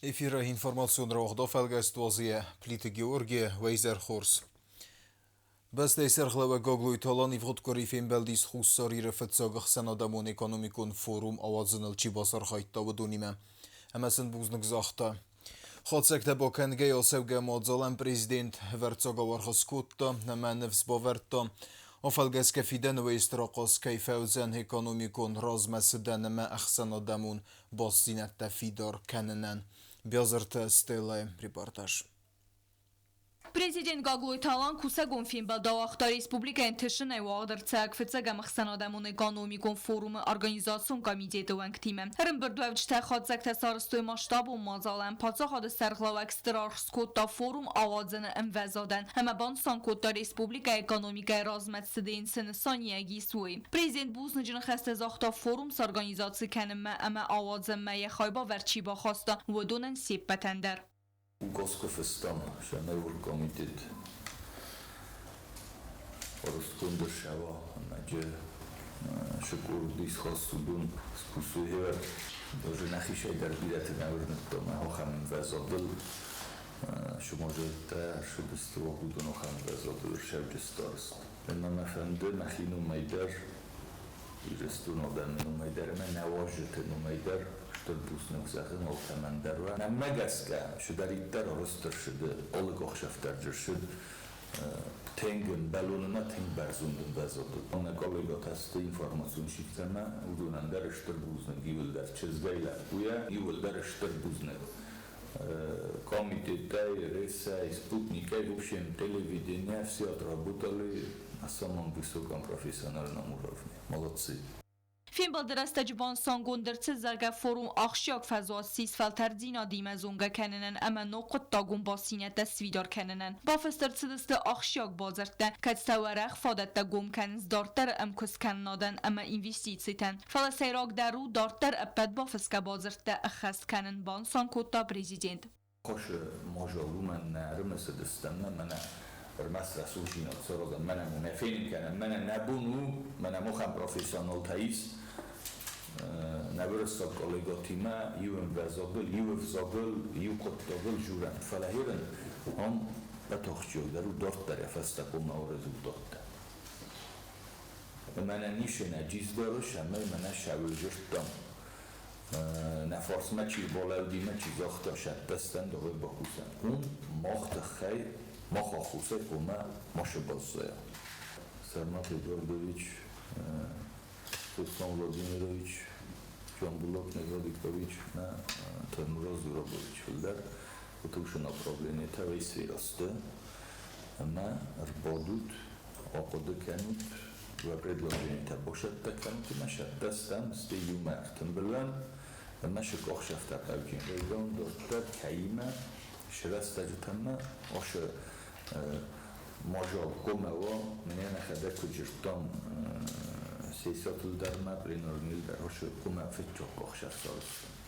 Эфира информационного дофелгастуазия Плита Георгия Вейзерхорс. Бестейсер хлева гоглуй талан ивгот корифен белдис хуссарира фетсагах санадамон экономикон форум авазыныл чибасар хайта вадуниме. Амасын бузнук захта. Хотсекте бокенге осевге модзалан президент верцагаварха скутта, наменевс боверта. Офелгеске фиден вейстракос кейфеузен экономикон размесденеме ахсанадамон бассинетте фидар кененен. Бязырты стеле репортаж. Президент Գագլույ Թալան կուսագոն ֆիմբալ դավախտար Республика Энтышин и Уагдерцаг фицага махсанадамун экономикон форума организацион комитета ванктиме. Рымбердвевчте хадзакте сарстуй масштабу мазален пацахад сарглав экстрарскота форум авадзен эмвезаден. Хемебан санкота Республика экономика размет сидин сенсанияги суи. Президент бузнجن خسته زاختا فوروم с организации кенеме اما авадзен мeye خایبا ورچیبا خواستا ودونن سیب پتندر. Goscofistan Şemervur Komitet Oroskundur Şeva Nece Şukur Dishostudun Spusuhever Doje Nakhişay der bileti nevrnetto Maham Vezadıl Şu mojete şu bistu budun Maham Vezadıl Şevcistars Benim efendi Nakhinu Meyder İrestun odaminu Meyderime Nevajete Meyder Busnuk zaten ortamında var. Nemmegaska şu dariktar orostur şudu, olık şeftercir şud, tengin balonuna teng berzundun bezodu. Ona kollega tasti informasyon şikteme, udunanda rıştır buznak yıllar çizgayla buya, yıllar rıştır buznak. Комитеты, рейсы, спутники, в общем, телевидение, все отработали на самом высоком профессиональном уровне. Молодцы. Фимбал дерستجبان سانگوندرچه زرگه فوروم آخشیاک فضا سیسفل تردینا دیمزونگه کننن اما نوقت تاگون باسینت دستویدار کننن. با فسترچه دست آخشیاک بازرده کتستورخ فادت دا گم کنز دارتر امکس کننادن اما اینویستیتسیتن. فلسیراک درو دارتر اپد با فسکه بازرده اخست کنن بان سانکوتا پریزیدنت. خوش ماجالو من نرمس دستمه من المسرح سوشينا تصرد من منافين كان من نبونو من مخم بروفيسيونال تايس نبرس كوليغاتيما يوم بزاغل يوم زاغل يو قطاغل جورن فلاهيرن هم بتوخجو درو دورت در فستكم اورزو دورت من نيشن اجيز دارش همه من شاول جرتم نفارس ما چی بالودی ما چی زاخته شد دستن دوی باکوسن اون ماخت خیر ما خواهوسه کمه ماشه بازده سرمت ادواردویچ سلطان ولادیمیرویچ جان بولاک نزادیکویچ نه ترمورا زورابویچ ولدر بطوشنا پرابلینی تاوی سویراسته اما اربادود آقاده کنود و پردلانجینی تا باشد تا کنود که مشد دستم استیو مرتن بلن اما شکاخ شفته قوکین ریگان دارتر کهیمه شرست تجتمه آشه ماجال کوموا منی نخده کجرتام سیاستل در مبرینورنیل در هاش کومه فتچوک آخشر سالست.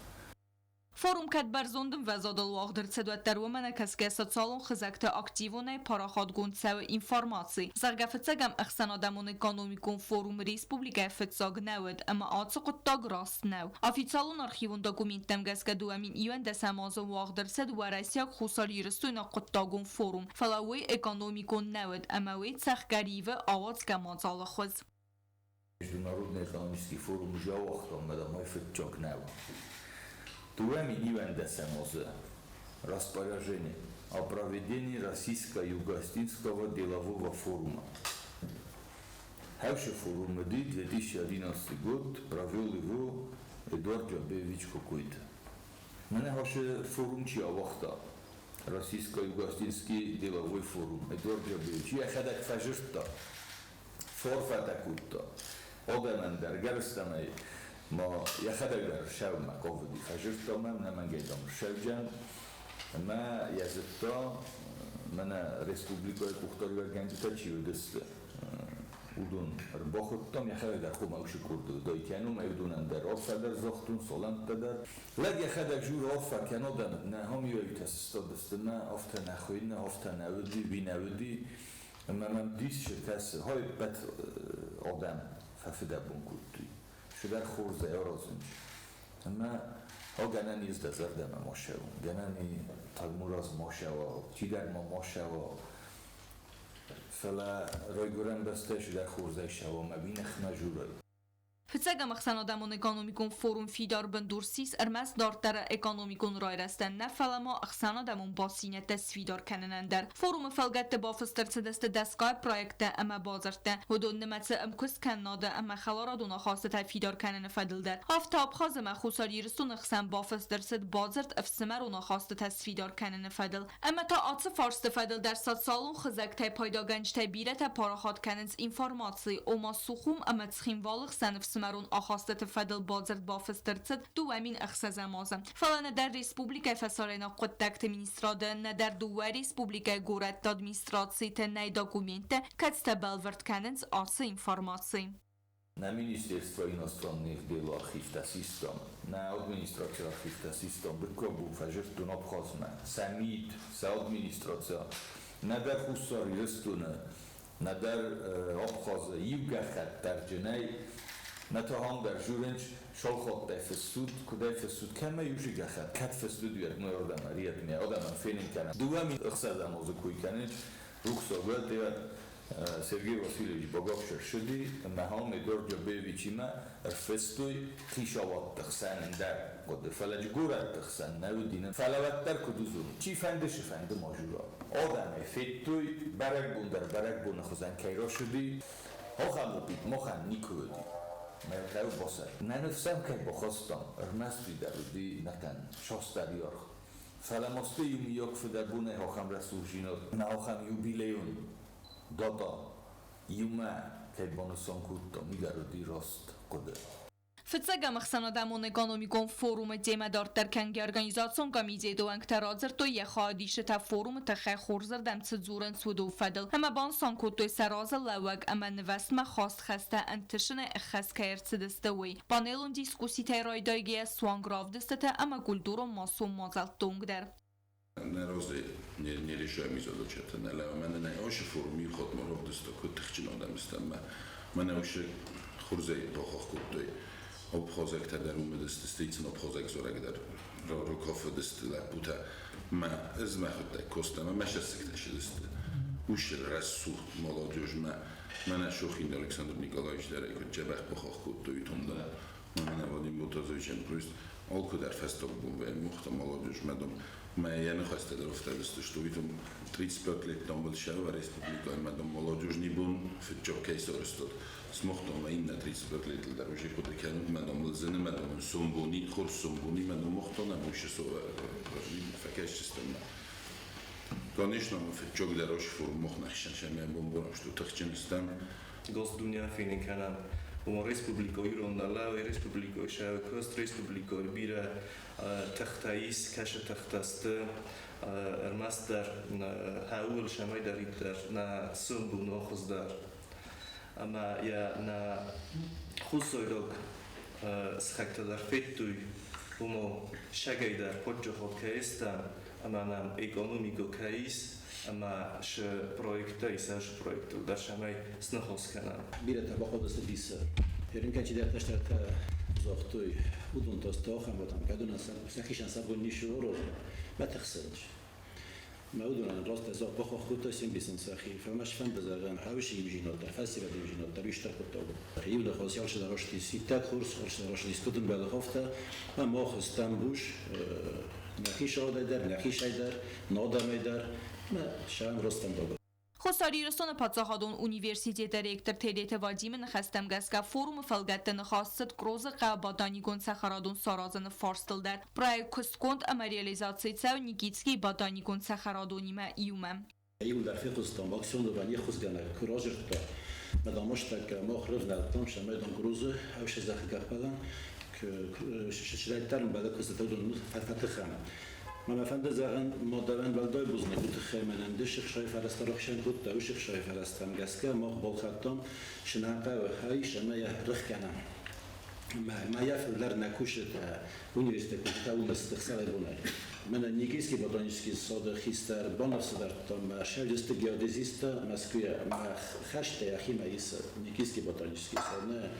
فوروم کد برزوندم و زادل واقدر تدوت در ومنه کس که سالون خزکت اکتیوونه پاراخاد گوند سو اینفارماسی. زرگه فتساگم اخسان آدمون اکانومیکون فوروم ریسپوبلیکه فتساگ نود اما آتساق تاگ راست نو. آفیتسالون ارخیوون داکومینتم گس که دوامین ایوان دسامازو واقدر تد و رئیسیاک خوصال یرستوین قطاگون فوروم فلاوی اکانومیکون نود اما وی تخگریوه آواز گمازال خوز. Международный экономический форум уже охтом, надо мной فتчок нау. Туами Иван Самоза распоряжение о проведении Российско-Юго-Остинского делового форума. Хавший форум 2011 год провел его Эдуард Джабевич Кукуйт. Меня хавший форум чья вахта? Российско-Юго-Остинский деловой форум. Эдуард Джабевич. Я хадак фажирта. Форфатакутта. Огамен дергерстанай. ما یه خدای در شب مکافدی فجرتم من گیدم شبجان ما یزدتا من رسپوبلیکای پختاری ورگنجی تا چی ودست اودون باخدتم یه خدای در خوب موش کرده دایی کنم ایدونن در آفا در زاختون سالم در لگ یه خدای جور آفا کنه دمت نه هم یه تسستا دست نه آفتا نخوید نه آفتا نودی بی نودی من دیس شکست های بد آدم ففده بون کردی شدر خورزه ها رازم اما گنانی از دزردم ماشو گنانی تلموراز ماشو چی در ما ماشو فلا رویگورن بستش در خورده شو مبین خمجوره Ֆցեգը մխսանոդամոն էկոնոմիկոն ֆորում ֆիդար բնդուրսիս ըրմաս դարտարը էկոնոմիկոն ռայրաստան նέφալամո ախսանոդամոն բոսինե տեսվիդար կանենանդար ֆորումը ֆալգատը բոֆստերցդեստ դասկայ պրոյեկտը ամա բազարտը հոդոն նմացը ամքուս կաննոդը ամա խալարադուն խաստը թայ ֆիդար կանենը ֆադլդար հաֆտապ խազը խուսար երստուն խսան բոֆստերցդ բազարտ əfsəmər ona xastı təsvidar kənəni fədil. Əmə ta atı farstı fədil dərsat salon xızaq təy paydaganç təy birə təy paraxat kənins informasiya oma suxum əmə çıxinvalıq sənifsəmərun axastı təy fədil bazart bafıstırçıd duvəmin əxsəzəmazı. Falanə dər Respublika fəsarena qıddəqtə ministradı nədər duvə Respublika qorət administrasiya tə nəy dokumentə kətstə bəlvərt kənins atı informasiya. На Министерство иностранных дел архивта систем, на администрация архивта систем, бекобу фажертун обхозна, самит, са администрация, на дар хусари рестуна, на дар обхоза, югахат тарджинай, на тахам дар журенч шалхот дайфсуд, кудайфсуд, кама южигахат, катфсуд юрд мой адам, рият ми адам фенин кана. Дуами ихсадам озакуй канич, рухсоват деват. Сергей Васильевич Боговшер шуди махам Эдуард Джабеевичима рфестуй хишават тхсандар قد فلج گورت تخسن نودین فلوتر کدوزون چی فندش فند ماجورا آدم فتوی برگ بون خزن کیرا شدی آخم بید مخن نیکودی مرتب باسر ننفسم که بخواستم ارمستی درودی نکن شاستریار فلماسته یومی یک فدربونه آخم رسول جینات نه آخم یوبیلیون دادا یوما که بانسان کودتا میگردی راست قده Ֆցեգը մխսանոդամոն էկոնոմիկոն ֆորումը դեմադարտար կանգի օրգանիզացիոն կոմիտեդո անկտարածրտո եխադիշը թա ֆորումը թխե խորզր դեմ ծուզուրն սուդո ֆադլ համաբան սանկոտո սարազը լավակ ամանվասմա խաստ խստա անտշնե խասկայրցդստոյ պանելոն դիսկուսի թերոյդոյգե սուանգրավդստը ամա կուլտուրո մասում մազալտոնգդեր Наразі не рішаємо задачати, але у мене найгірше форумі ход моров дисток тихчино дамстам. Мене уже хурзей похох кутой. Обхозек та در اومد استیتن обхозек زورگ در رو کافه دست لبوتا ما از ما خود کستم ما شستک تشدست وش رسول ملاجوج من شوخین الکساندر نیکولایش در یک جبه پخخ کتوی تونده من نوادیم بوتازویچن پروست آلکو در فستاق بون و مختم ملاجوج مدام ما یعنی خواسته در افتاد استشتویتم 35 лет там был шел в республике مدام ملاجوج نیبون فجاب کیس آرستاد سمختم و این 35 лет در وجه کود کنم مدام لزنه مدام سومبونی خور سومبونی مدام مختم نمیشه سو فکرش استم Конечно, фичок дорож фурм мох нахшан шаме бомбон что тахчинстан Госдуня финикана у республика Ирондала и республика Шавкост республика бира тахтаис каша тахтаст армастер хаул шамай дариктер на сумбу нохоздар ама я на хусойрок схактадар феттуй умо шагайдар поджохот каистан Amanam ekonomiko kais, ama sh projekte, sh projektu, dashmai snahoskana. Bire ta bachodast diszer. Herin kanchi der testata zochtui udun tostokham botam kaduna sakhishan sabun nishoro ma takhsirch. ما udun rost za bokh khuta sim bisin sakhi famash fan bazagan hawish yimjinot da fasiba yimjinot da bishtar kutog. Yib da khos yalsh da roshti sitat khurs khurs da roshti skutun bal khofta ma mokh stambush نخیش آده در نخیش ایدر نادم ایدر ما شام رستم داد. خساری رسون پاتساخادون اونیورسیته رکتر تریت واجیم نخستم گسکا فروم فلگت نخواست کروز قابادانی گون سخرادون سارازن فارستل در برای کستکند اما ریالیزاسی تاو نیگیتسکی بادانی گون سخرادونی ما ایومم. ایول در فیقستان باکسیون دو بانی خودگانه کراجرتا مدامش تک مخرف نلتام شمایدان کروزه هوش زخی کردن شرایطترم بعد کسی تودن فتخم. من فهمت زغن مادران بالدای بزنی بود خیمنم دشخ شای فرستارخشن بود تا وشخ شای فرستم گسکه ما بالخطام شناقه و هایی شما یه رخ کنم. ما يفعل نكوشت университет تاول استخسار بونه من نيكيسكي بوتانيسكي صاد خيستر بانفس در تام شلست جيوديزيست مسكويا ما خشت يا اخي ما يس نيكيسكي بوتانيسكي صاد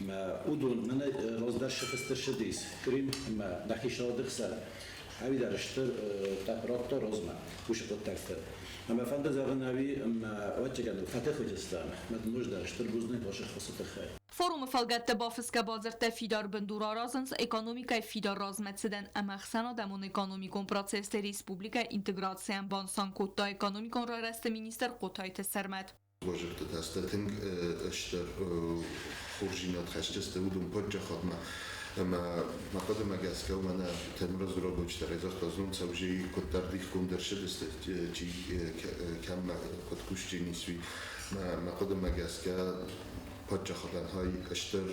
ما اودون من رازدار شفستر شديس كريم ما نخيشا دخسر هاوی درشتر تپرات روزما وش بتکتر اما فند زغناوی ما وجه کنه فتح خوجستان مدنوش درشتر بوزنه باشه خاصت خیر Forum Falgatte Bafiska bazerte fidar bendura razens ekonomika fidar razmetseden amaxsana demon ekonomikon proces te respublika integratsiyan bansan kotta ekonomikon rareste minister qotayte sermet. Projekt testating اشتر خورجینات خشته بودم پجا خدمه ما قدم اگه و من تمرز رو بچتر از خدازون سوژی کتر دیخ کندر شد است چی کم کت کشتی نیسوی ما قدم اگه پجا خدان های اشتر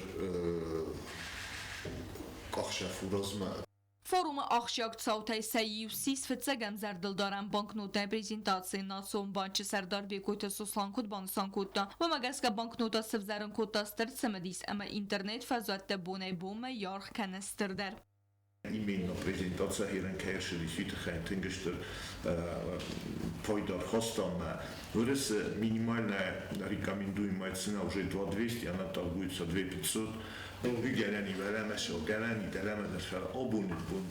قخشف و رزمه Forum Axşak Çavtay Səyyusis Fıtsəgəm Zərdildaran banknota prezentasiya son bançı Sərdar Bekoyta Soslankut Bansankutda və məqəska banknota Sıvzərin Kotastır Səmədis əmə internet fəzətdə bonay bomə yarx kənəstirdər. Именно презентация Хиренкейши действительно тенгештер пойдar хостом вырос минимальная рекомендуемая цена уже 2200, она торгуется 2500. Выгоряни веремеш, огоряни делеме дешер обунит бун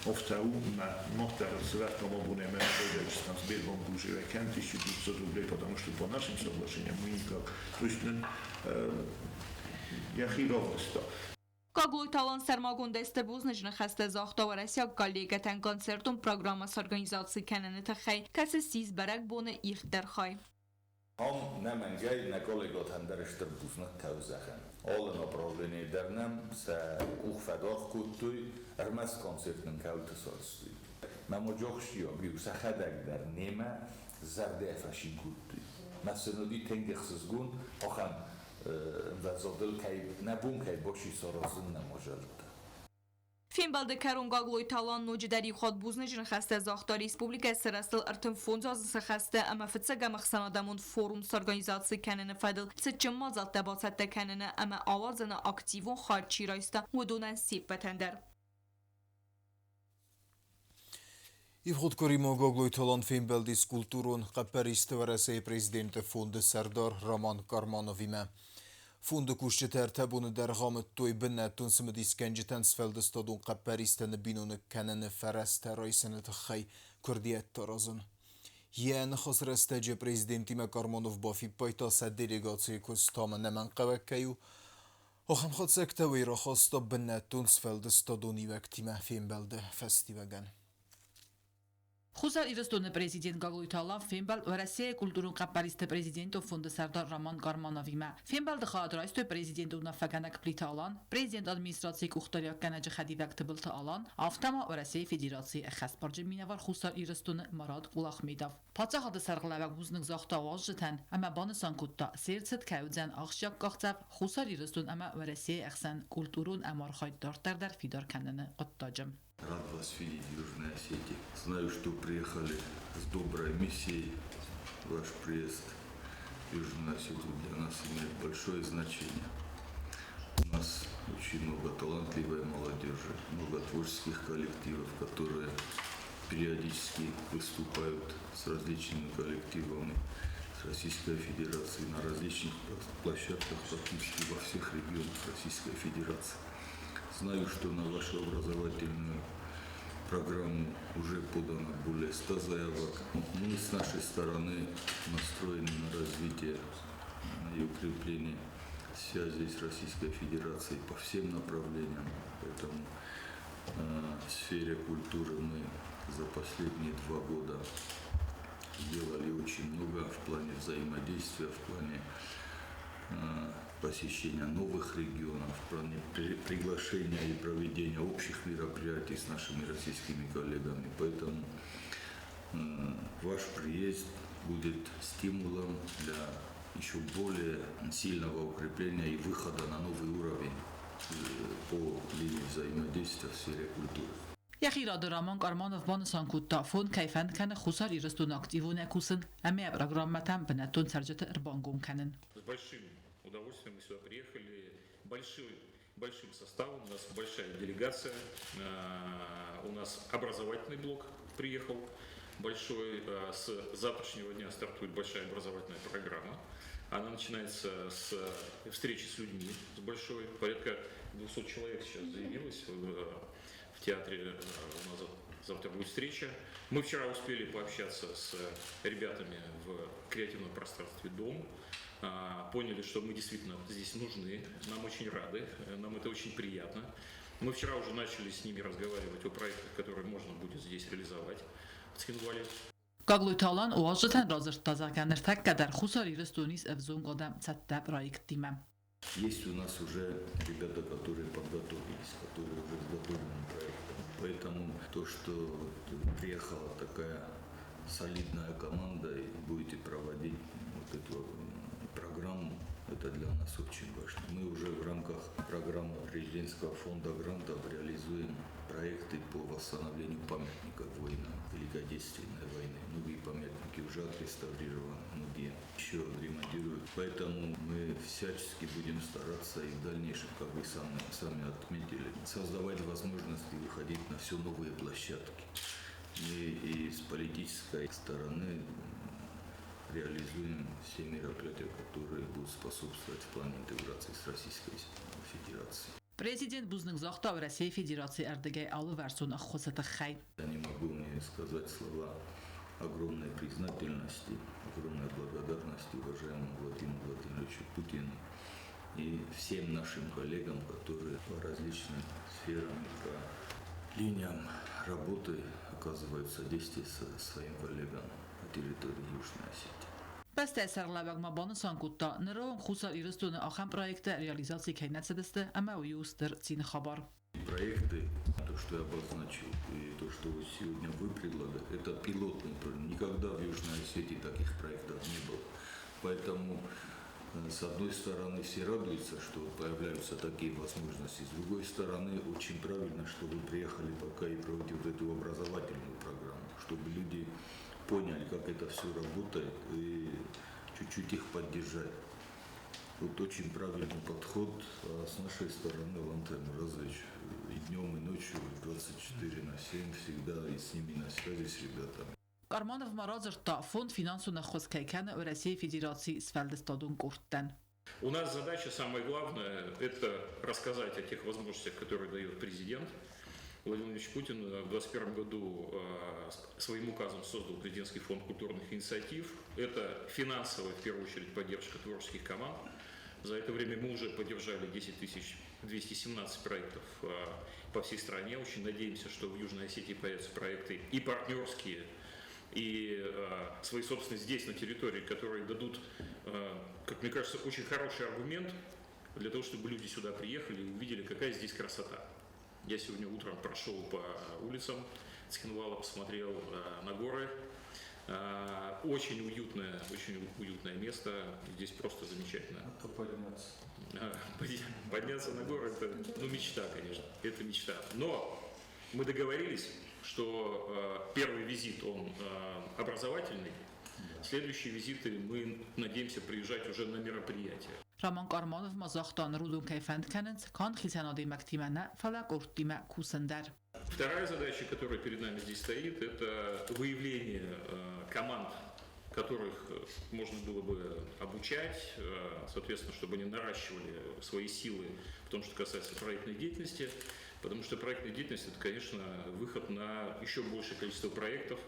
офтау на нохтер сверхом обунеме на Сбербанк уже векен 1500 рублей, потому что по нашим соглашениям мы никак. То есть я хировоста. Qaqloy talan sərmaqondəstə buznıcını xəstə zaxta və rəsiyaq qallegətən konsertun programmas organizatsi kənəni təxəy, kəsi siz bərək bunu ixtər xay. هم نه من جاي نقول قلت هندرش تربوزنا توزخن. all направление درنم سوق فداخ کتوی ارمز کنسرت نکاوت سالستی. من مجاخشی بیو سخدک در نیمه زرده افشین کتوی. مثلا دی تنگ خسزگون آخم وزادل کی نبون کی باشی سرازن نماجرد. Финбалды Карун Qaqloy talan nocidəri xod buznıcını xəstə zaxta Respublika sırasıl ırtın fond azısı xəstə əmə fıtsə qəməxsan adamın forum sorganizatsı kənini fədil çıçın mazat dəbasətdə kənini əmə avazını aktivun xarçı raysta udunən sip bətəndər. Ivxodkorimo Qaqloy talan Finbaldis kulturun qaparist vərəsəy prezidenti fondu Sərdar Raman Karmanovimə. Fondu kuşçeter tabunu dergamı toy binnetun smidis genciten sfeldestadun qaparisteni binunu kanını fereste raysını tıxay kurdiyet tarazın. Yeni xasrestece prezidentime Karmanov bafi paytasa delegatsiyi kustama nemen qavakkayu oxam xatsektavi raxasta binnetun sfeldestadun ivektime Finbelde festivagan. Xuzar İristonu prezident Qaqloy talan Finbal və Rusiya kulturun qapariste prezidenti fondu Sərdar Raman Karmanovimə. Finbal xadraysto prezidenti unafaqanak plita alan, prezident administrasiya uxtariyak qanaca xadivak tıbıltı alan, avtama və Rusiya Federasiya xəsbarcı minəvar Xuzar İristonu Marad Qulaxmedov. Paça xadı sarğılavaq buznuq zaxta vazjıtan, əmə banısan kutda sertset kəvcən axşaq qaxtab Xuzar İristonu əmə və Rusiya əxsən kulturun əmar xaydardardar fidar kənini qıttacım. Рад вас видеть в Южной Осетии. Знаю, что приехали с доброй миссией. Ваш приезд в Южную Осетию для нас имеет большое значение. У нас очень много талантливой молодежи, много творческих коллективов, которые периодически выступают с различными коллективами с Российской Федерации на различных площадках практически во всех регионах Российской Федерации. Знаю, что на вашу образовательную программу уже подано более 100 заявок. Мы с нашей стороны настроены на развитие и укрепление связей с Российской Федерацией по всем направлениям. Поэтому в сфере культуры мы за последние 2 года сделали очень много в плане взаимодействия, в плане посещения новых регионов, в плане приглашения и проведения общих мероприятий с нашими российскими коллегами. Поэтому ваш приезд будет стимулом для еще более сильного укрепления и выхода на новый уровень по линии взаимодействия в сфере культуры. Yaxiradı Raman Karmanov banısan kutta fon keyfənd kəni Xuzar İristonu aktivun əkusin, əməyə proqrammətan binətun sərcəti irbanqun kənin. С большим удовольствием мы сюда приехали. Большой большим составом, у нас большая делегация, у нас образовательный блок приехал большой, с завтрашнего дня стартует большая образовательная программа. Она начинается с встречи с людьми, с большой, порядка 200 человек сейчас заявилось в театре, у нас завтра будет встреча. Мы вчера успели пообщаться с ребятами в креативном пространстве «Дом», поняли, что мы действительно здесь нужны, нам очень рады, нам это очень приятно. Мы вчера уже начали с ними разговаривать о проектах, которые можно будет здесь реализовать в Цхинвале. Գագլույթալան ու աժտեն ռազր տազականներ թակ կադար խուսար իրստունիս evzun qodam ցատտա проектիմը Есть у нас уже ребята, которые подготовились, которые уже изготовлены проектом. Поэтому то, что приехала такая солидная команда и будете проводить вот эту программу, это для нас очень важно. Мы уже в рамках программы президентского фонда грантов реализуем проекты по восстановлению памятников войны, Великой Отечественной войны. Многие памятники уже отреставрированы, многие еще ремонтируют. Поэтому мы всячески будем стараться и в дальнейшем, как вы сами отметили, создавать возможности выходить на все новые площадки. И с политической стороны реализуем все мероприятия, которые будут способствовать в плане интеграции с Российской Федерацией. Президент Бузных Захтов России Федерации РДГ Аллы Версун Ахосатахай. Я не могу не сказать слова огромной признательности, огромной благодарности уважаемому Владимиру Владимировичу Путину и всем нашим коллегам, которые по различным сферам и по линиям работы оказывают содействие своим коллегам на территории Южной Осетии. Պստեսար լավագմաբանը սանկուտա նրոն խուսար իրստունը ախան проекта реализации кейնացեդստը ամաույուստր цին խաբար. Проекты, то, что я обозначил, и то, что сегодня вы предлагаете, это пилотный проект. Никогда в Южной Осетии таких проектов не было. Поэтому, с одной стороны, все радуются, что появляются такие возможности. С другой стороны, очень правильно, что вы приехали пока и проводите вот эту образовательную программу, чтобы люди поняли, как это все работает, и чуть-чуть их поддержать. Вот очень правильный подход, а с нашей стороны, Валентин Муразович, и днем, и ночью, 24/7, всегда и с ними на связи, с ребятами. Карманов Маразерта, фонд финансу на Хоскайкана у России Федерации Свальдестадун Куртен. У нас задача, самое главное, это рассказать о тех возможностях, которые дает президент. Владимир Владимирович Путин в 2021 году своим указом создал президентский фонд культурных инициатив. Это финансовая, в первую очередь, поддержка творческих команд. За это время мы уже поддержали 10 217 проектов по всей стране. Очень надеемся, что в Южной Осетии появятся проекты и партнерские, и свои собственные здесь, на территории, которые дадут, как мне кажется, очень хороший аргумент для того, чтобы люди сюда приехали и увидели, какая здесь красота. Я сегодня утром прошел по улицам Цхинвала, посмотрел на горы. Очень уютное место. Здесь просто замечательно. Это подняться. Подняться на горы – это мечта, конечно. Это мечта. Но мы договорились, что первый визит, он образовательный. Следующие визиты мы надеемся приезжать уже на мероприятия. Роман Карманов Мазахтан Рудун Кайфенд Кенненс, Кан Хисяноди Мактимена, Фалак Уртима Кусендер. Вторая задача, которая перед нами здесь стоит, это выявление команд, которых можно было бы обучать, соответственно, чтобы они наращивали свои силы в том, что касается проектной деятельности, потому что проектная деятельность – это, конечно, выход на еще большее количество проектов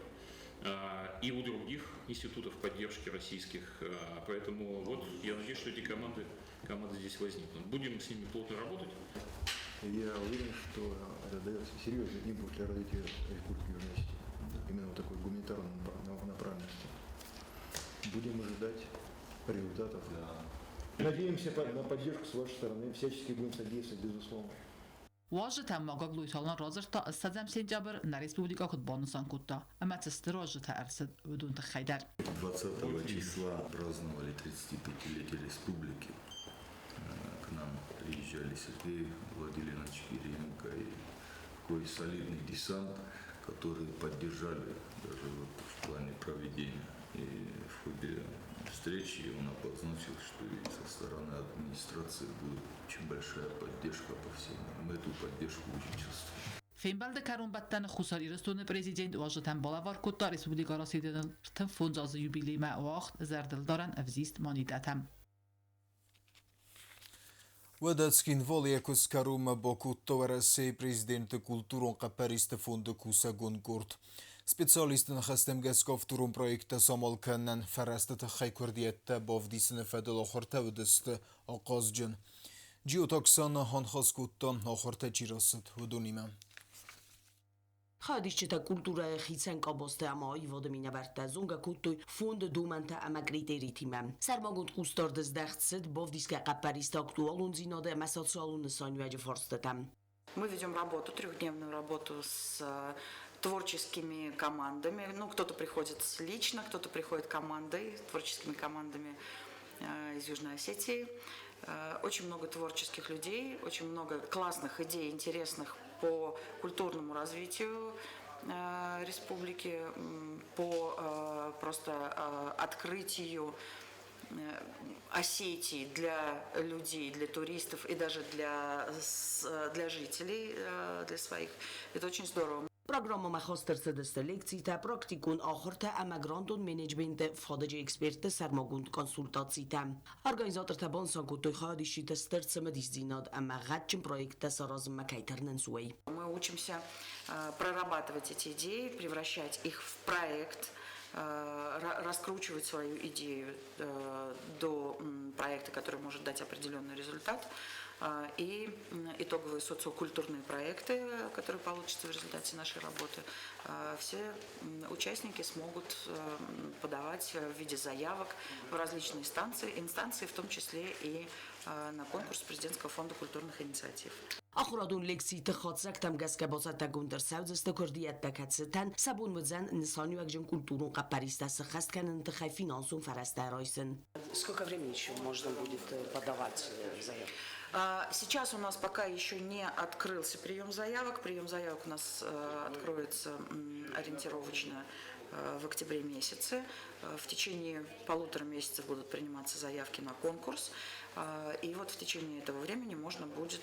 и у других институтов поддержки российских. Поэтому вот я надеюсь, что эти команды здесь возникнут. Будем с ними плотно работать. Я уверен, что это дает серьезный импульс для развития Республики Южной Осетии. Именно вот такой гуманитарной направленности. Будем ожидать результатов. Да. Надеемся на поддержку с вашей стороны. Всячески будем содействовать, безусловно. Важно тема Гаглуйталан Разерта Садзам Сентябрь на Республика Худбану Санкута. Амацесты Рожета Арсад Удунта Хайдар. 20 числа праздновали 35-летие республики. К нам приезжали Сергей Владимирович Кириенко и такой солидный десант, который поддержали даже вот в плане проведения И в ходе встречи он обозначил, что и со стороны администрации будет очень большая поддержка по всему. Мы эту поддержку очень чувствуем. Финбалда карун баттан خساری رستون پرزیدنت واجدن بالاور کتا ریسپوبلیکا راسیدن تن فونزاز یوبیلی ما واخت زردل دارن افزیست مانیدتم. Wadackin Voliekus Karuma Bokuttovara sey президенты культурон qaparisты фонды Кусагон Гурт. Специалистын хастемгесков турун проекта Самалканнан фарастыты хайкурдиетта бовдисыны фадыл охорта выдысты Оқазджын. Джиотоксана ханхаскуттан охорта чирасыт выдунима. Хадишчета культура хицен кабосте ама иводы меня верта зунга куттуй фонд думанта ама критеритима. Сармагунд кустор дздахцет бовдиска qaparisты актуалун зиноде масоциалун санюаджи форстатам. Мы ведем работу, трехдневную работу с творческими командами. Ну, кто-то приходит лично, кто-то приходит командой, творческими командами из Южной Осетии. Очень много творческих людей, очень много классных идей, интересных по культурному развитию республики, по просто открытию Осетии для людей, для туристов и даже для жителей, для своих. Это очень здорово. Программа махостерцы десте лекциите, практикун ахорта амагрантун менеджменте фадеджи эксперты сармагунд консультациите. Организаторта бонсан кутой хадишите стерцема диздинад амагатчим проекта саразм макайтернен суэй. Мы учимся прорабатывать эти идеи, превращать их в проект, раскручивать свою идею до проекта, который может дать определенный результат, и итоговые социокультурные проекты, которые получатся в результате нашей работы. Все участники смогут подавать в виде заявок в различные инстанции, в том числе и на конкурс президентского фонда культурных инициатив. Ахурадун лекциите хатсактам гаскабасата гундер саудзесте курдиетта кацетан сабун мдзан нисаню акжен культурун qaparistas хастканен тхай финансун фараста ройсен. Сколько времени еще можно будет подавать заявку? Сейчас у нас пока еще не открылся прием заявок. Прием заявок у нас откроется ориентировочно в октябре месяце. В течение 1,5 месяца будут приниматься заявки на конкурс. И вот в течение этого времени можно будет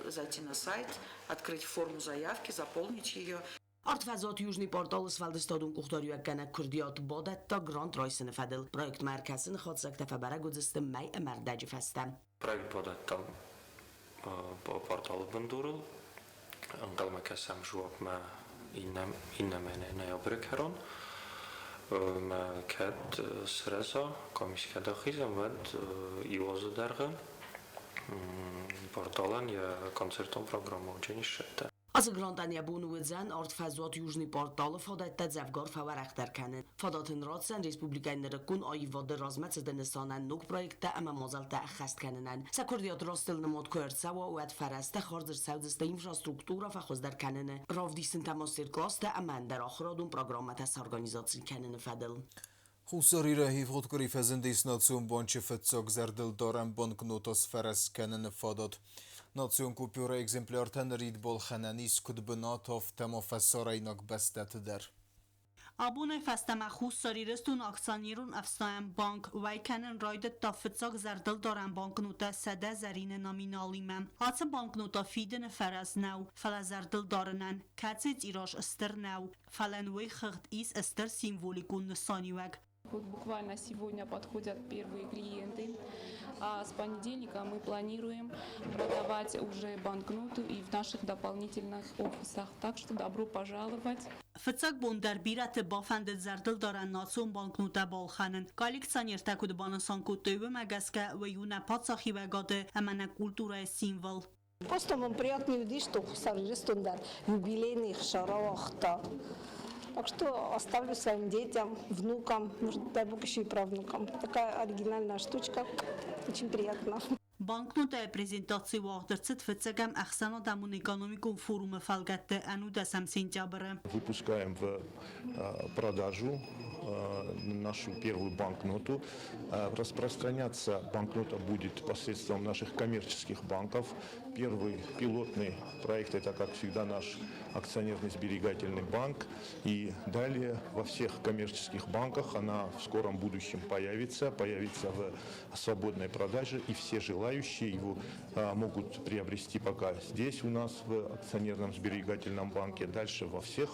зайти на сайт, открыть форму заявки, заполнить ее. Артфазот Южный портал с Валдестадун Кухтарюаккана Курдиот Бодетта Гранд Ройсен Фадел. Проект Маркасен Хотсакта Фабарагудзестем Май Амардаджи Фаста. Проект Бодетта по порталу Бандурл. Ангалмакасам Жуапма Иннамене Необрекерон. Кэт Среза, комиссия Дахизам, Иоза Дарга. Порталан я концертом программу Дженишетта. از گراندنیا بونوزن ارتفاعات یوزنی پورتال فادت تزفگار فورختر کنن. فاداتن رادسن ریسپوبلیکای نرکون آیواد رازمت دنسانن نوک پروژه اما مازالت اخست کنن. سکردیات راستل نماد کوهرسا و اوت فرسته خارج سودست اینفراسترکتورا فخوزدر کنن. راودیسن تماسیر کلاست اما در آخرادون پروگرامات از ارگانیزاسی کنن فدل. Хусари раҳив худкори фазендис национ бонче фатсок зардил дорам банкнотас фарас канан фадот. Национ купюра экземпляр танрид бол хананис кудбнатов тамофасарайнак бастатдар. Abune festeme husszariristun aksanirun afsayan bank vaykanin raydet tafıtsak zerdil daran banknota sede zerine nominalime. Atı banknota fidin feraz nav, fele zerdil darınan, katsic iraş ıstır nav, felen vay xıgt is ıstır simvolikun nısaniwek. Вот буквально сегодня подходят первые клиенты, а с понедельника мы планируем продавать уже банкноты и в наших дополнительных офисах. Так что добро пожаловать. Fıtsak bondar birat bafendet zerdil daran nasyon banknota balxanın. Koleksion yertekud banısan kutuyu megaske ve yuna patsahi ve gadı emene kultura simbol. Просто вам приятно видеть, что хусаристун дар юбилейных шарах-то. Так что оставлю своим детям, внукам, может, дай бог еще и правнукам. Такая оригинальная штучка, очень приятно. Banknota prezentasiya vaqtırçıt fıtsagam axsana damun экономикум форума фалгатты ану дасам сентября. Выпускаем в продажу нашу первую банкноту. Распространяться банкнота будет посредством наших коммерческих банков Первый пилотный проект – это, как всегда, наш акционерный сберегательный банк. И далее во всех коммерческих банках она в скором будущем появится в свободной продаже. И все желающие его могут приобрести пока здесь у нас в акционерном сберегательном банке, дальше во всех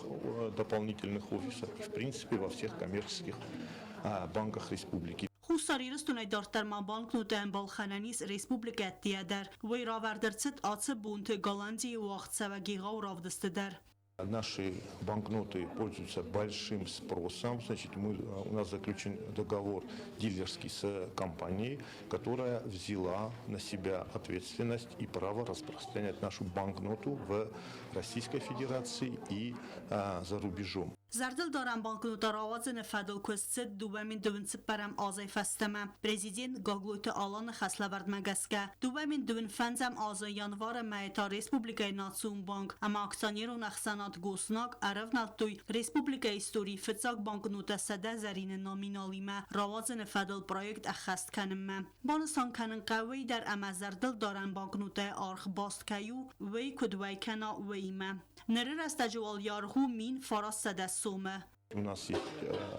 дополнительных офисах и, в принципе, во всех коммерческих банках республики. Հուսարիրս տունայդարտարման բանկն ու տեն Բալխանանիս ռեսպուբլիկա տիադար, վայրավարդրցտ ացը բունթը Голландии ու աղցավագիղա ու ռավդստդար. Наши банкноты пользуются большим спросом. Значит, у нас заключен договор дилерский с компанией, которая взяла на себя ответственность и право распространять нашу банкноту в Российской Федерации и за рубежом. Zardel daran banknotaravazı nefadol kostset dubamin dövünsüp param azay fastama. Prezident Gagloyta alanı xaslavard magaska. Dubamin dövün fenzem azay yanvara mayeta Respublikay Natsun Bank. Ama aksanyeron axsanat gosnak aravnaltoy Respublikay Istori fıtsak banknota sada zarine nominalime. Ravazı nefadol proyekt axast kanımme. Banısan kanın qavvey der ama zardel daran banknota arx bast kayu vey kudvay kana veyme. Nerer astajwal yarhu min faras sada сумма. У нас есть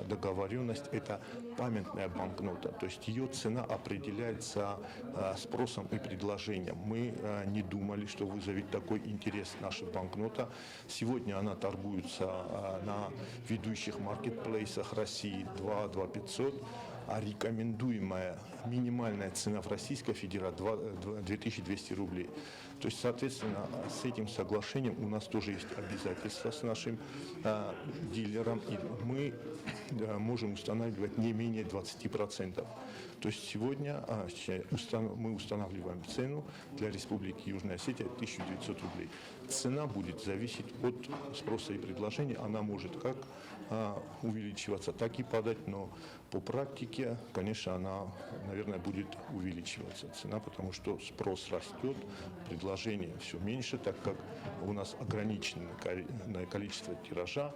договоренность, это памятная банкнота, то есть ее цена определяется спросом и предложением. Мы не думали, что вызовет такой интерес наша банкнота. Сегодня она торгуется на ведущих маркетплейсах России 2-2500, а рекомендуемая минимальная цена в Российской Федерации 2200 рублей. То есть, соответственно, с этим соглашением у нас тоже есть обязательства с нашим дилером, и мы можем устанавливать не менее 20%. То есть сегодня мы устанавливаем цену для Республики Южная Осетия 1900 рублей. Цена будет зависеть от спроса и предложения. Она может как увеличиваться, так и падать, но по практике, конечно, она, наверное, будет увеличиваться цена, потому что спрос растет, предложение все меньше, так как у нас ограниченное количество тиража.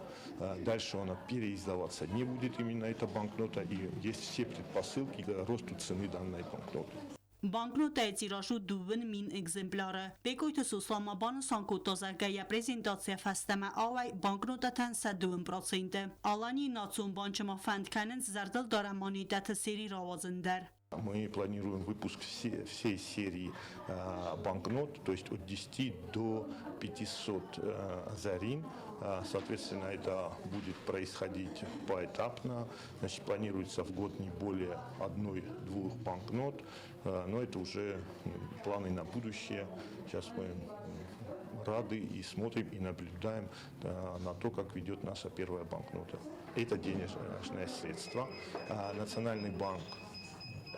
Дальше она переиздаваться не будет, именно эта банкнота, и есть все предпосылки к росту цены данной банкноты. Banknotaya tiražu duvin min egzempları. Bekoyta suslamabanı sankotazargaya prezentatsiya fastama avay banknotatan 2%. Alani Natsun банчама фандканен зардал дарамани дата сери равазындер. Мы планируем выпуск всей серии банкнот, то есть от 10 до 500 зарин. Соответственно, это будет происходить поэтапно. Значит, планируется в год не более 1-2 банкнот, но это уже планы на будущее. Сейчас мы рады и смотрим и наблюдаем на то, как ведет наша первая банкнота. Это денежное средство. Национальный банк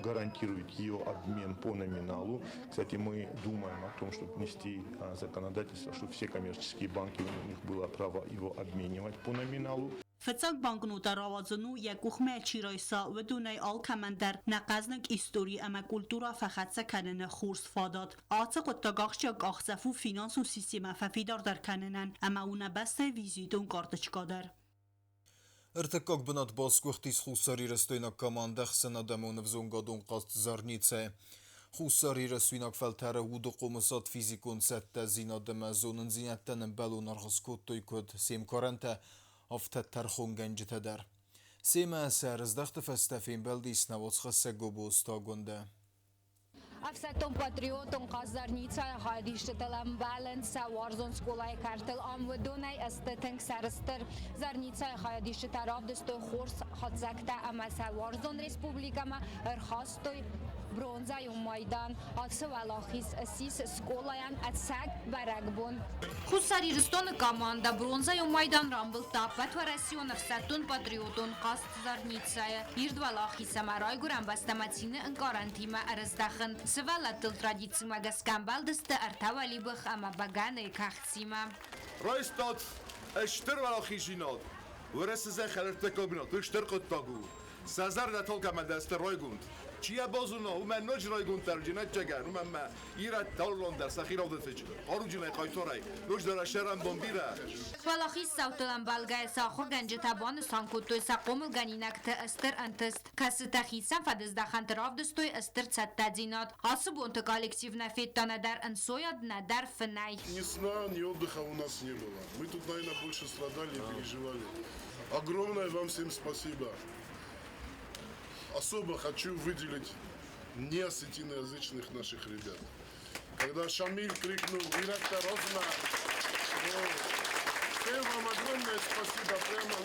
гарантирует ее обмен по номиналу. Кстати, мы думаем о том, чтобы внести законодательство, чтобы все коммерческие банки, у них было право его обменивать по номиналу. Фцак банкнота равазну якухме чирайса ودونای آل کمندر نقزنک істوری اما کلتورا فقط سکنن خورس فاداد. آتا قطعاقش یا قاخزفو فینانس و سیستم ففیدار در کننن اما اون بسته ویزیتون کارتچکادر. Артакок бнат баскухтис хусари растойна команда хсанадамон в зонгадон qaст зарнице. Хусари растойнак фалтара уду қомысат физикон сәтті зинадама зонын зинаттанын бәлон арғыскоттой көд сем каранта афтаттар хонгенжетедер. Сема сәріздақты фәстәфен бәлдейсна вацхасы гобостагонда. Afsetom patriotom qazarnica hadiştelam balans warzon skolay kartel am vodonay astateng sarster zarnica hadişteravdesto khors khatzakta ama warzon respublikama erhastoy bronzay Maydan atsvalahis asis skolayan atsak baragbon Хусари Рестона команда бронзай Майдан рамбл тапат варасион Afsetom patriotom qast zarnica ирдвалахи самарай гурам бастаматины гарантима араздахын Сывалатыл традицима гаскамбалдысты артавали бых ама баганы кахцима. Райстат эштер валахишинат. Вырасы захалерте комбинат. Эштер коттагу. Сазар да толка мадасты ройгунд. چیا بازونا و من نجرای گونتر جنت جگر و من ایراد تولون در سخیر آوردت آروجنای خایتورای نوش در شرم بمبیره Valaxi savtılan balgaya saxur gence tabanı sankutoy saqomul ganinakte ester antest. Kasıta xisam fadızdaxan travdıstoy ester tsattadzinat. Asubontu коллективна феттана дар ансояд на дар фнай. Ни сна, ни отдыха у нас не было. Мы тут, наверное, больше страдали и переживали. Огромное вам всем спасибо. Особо хочу выделить неосетиноязычных наших ребят. Когда Шамиль крикнул «Ирак-то розна», всем вам огромное спасибо. Прямо,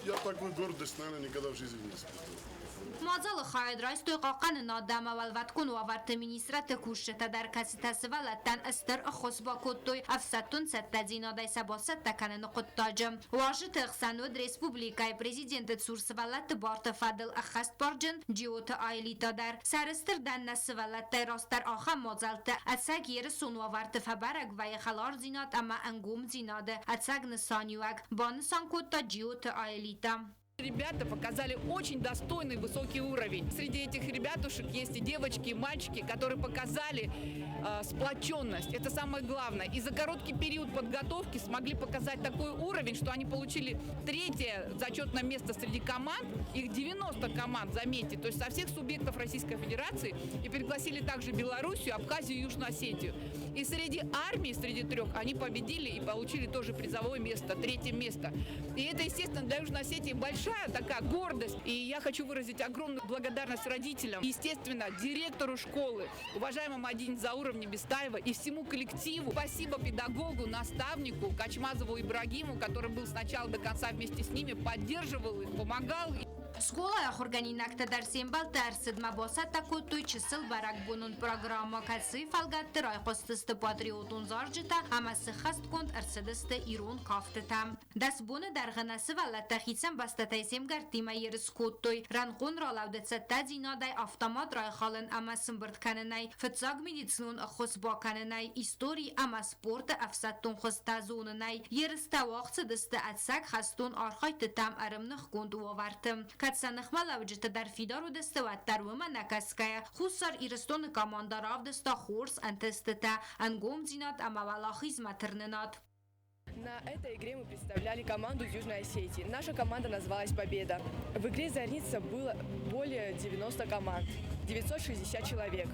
я такую гордость, наверное, никогда в жизни не испытывал. Мазал خاید رایست توی قاقن نادم والوت کن و آورت مینیسترات کوشته در کسی تسولتن استر خصبا کتوی افساتون ست زینادای سباست تکن نقط تاجم واجد اخسانود ریسپوبلیکای پرزیدنت سورسولت بارت فادل اخست بارجن جیوت آیلیتا در سرستر دن نسولت راستر آخه مازلت اتساگ یر سون و آورت فبرگ و خلار زیناد اما انگوم زیناده اتساگ نسانیوگ با نسان کتا جیوت آیلیتا. Ребята показали очень достойный высокий уровень. Среди этих ребятушек есть и девочки, и мальчики, которые показали сплоченность. Это самое главное. И за короткий период подготовки смогли показать такой уровень, что они получили 3-е зачетное место среди команд. Их 90 команд, заметьте, то есть со всех субъектов Российской Федерации. И пригласили также Белоруссию, Абхазию и Южную Осетию. И среди армии, среди 3, они победили и получили тоже призовое место, 3-е место. И это, естественно, для Южной Осетии большая такая гордость. И я хочу выразить огромную благодарность родителям, естественно, директору школы, уважаемому Мадине Зауровне Бестаева и всему коллективу. Спасибо педагогу, наставнику Качмазову Ибрагиму, который был с начала до конца вместе с ними, поддерживал их, помогал. Скола органинакта дар сембал тарсид мабасата кутуй чисел барак бунун программа каси фалгатты райқостысты патриотун заржита амасы хаст конт арсидысты ирун кафтытам. Дас буны дарғанасы валатта хитсен бастатай семгартима ерис кутуй. Ранқун ралавдыцатта динадай автомат райхалын ама сымбыртканынай, фытсаг медицинун охос баканынай, истории ама спорта афсаттун хостазунынай, ериста вақсыдысты атсак хастун архайтытам арымнық конду авартым. Катсанахмала вджита дар фидару дестоват дарвыма накаская. Хусар ирстон команда равдеста хорс антестета ангом динат амавалахиз матерненат. На этой игре мы представляли команду из Южной Осетии. Наша команда называлась «Победа». В игре «Зорница» было более 90 команд, 960 человек.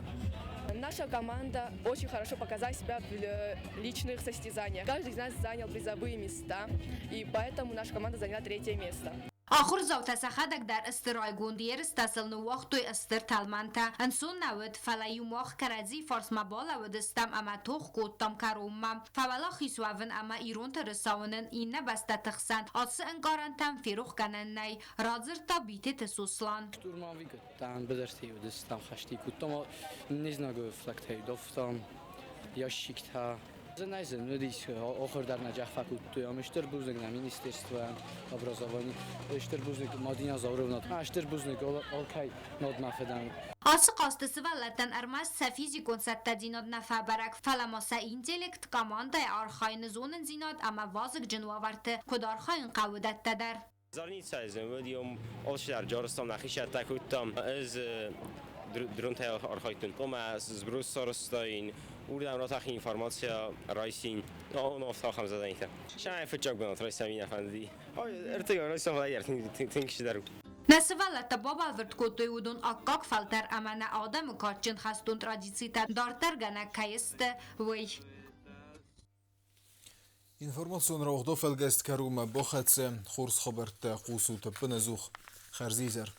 Наша команда очень хорошо показала себя в личных состязаниях. Каждый из нас занял призовые места, и поэтому наша команда заняла 3-е место. آخر زوت سخدك در استرای گوندیر استاصل نوخت توی استر تلمنتا انسون نود فلایو مخ کرزی فارس مبالا و دستم اما توخ کودتم کرومم فولا خیسوون اما ایرون ترساونن این نبسته تخسن آتسه انگارنتم فیروخ کنن نی رازر تا بیته تسوسلان Штурмовик там بدرتی و دستم خشتی کودتم نیزنگو فلکتی دفتم ящик-то. Знаете, надеюсь, охор дар наҷаҳ факултуя, штирбузник на министерство образования, штирбузник Мадина Зауровна, штирбузник Олкай нодмафедан. Асы qastısı vallattan armas fizikon satta zinad nafa barak falamasa intellekt komandaya arxayını zonun zinad ama vazık cinvavartı kudarxayın qavudəttədər. Zornica izledim, olşlar Jarostam naxişat kuttam az drunta arxaytın. Ama zbrus sorstoyin. Uldam rotach informacja rajsin. No wstałam za danie. Chciałem wyczek będą rajsami na fandi. O, ertego rajsam lajer, ten kişiler. Nasıvallatta babalvırt kotoy udun akkak falter amana adamı kaçın xastun tradisiyta dartar gana kayıstı vay. Информацион раухдо фелгест карума бохатсе хурс хабарта қусулта пыназух харзизер.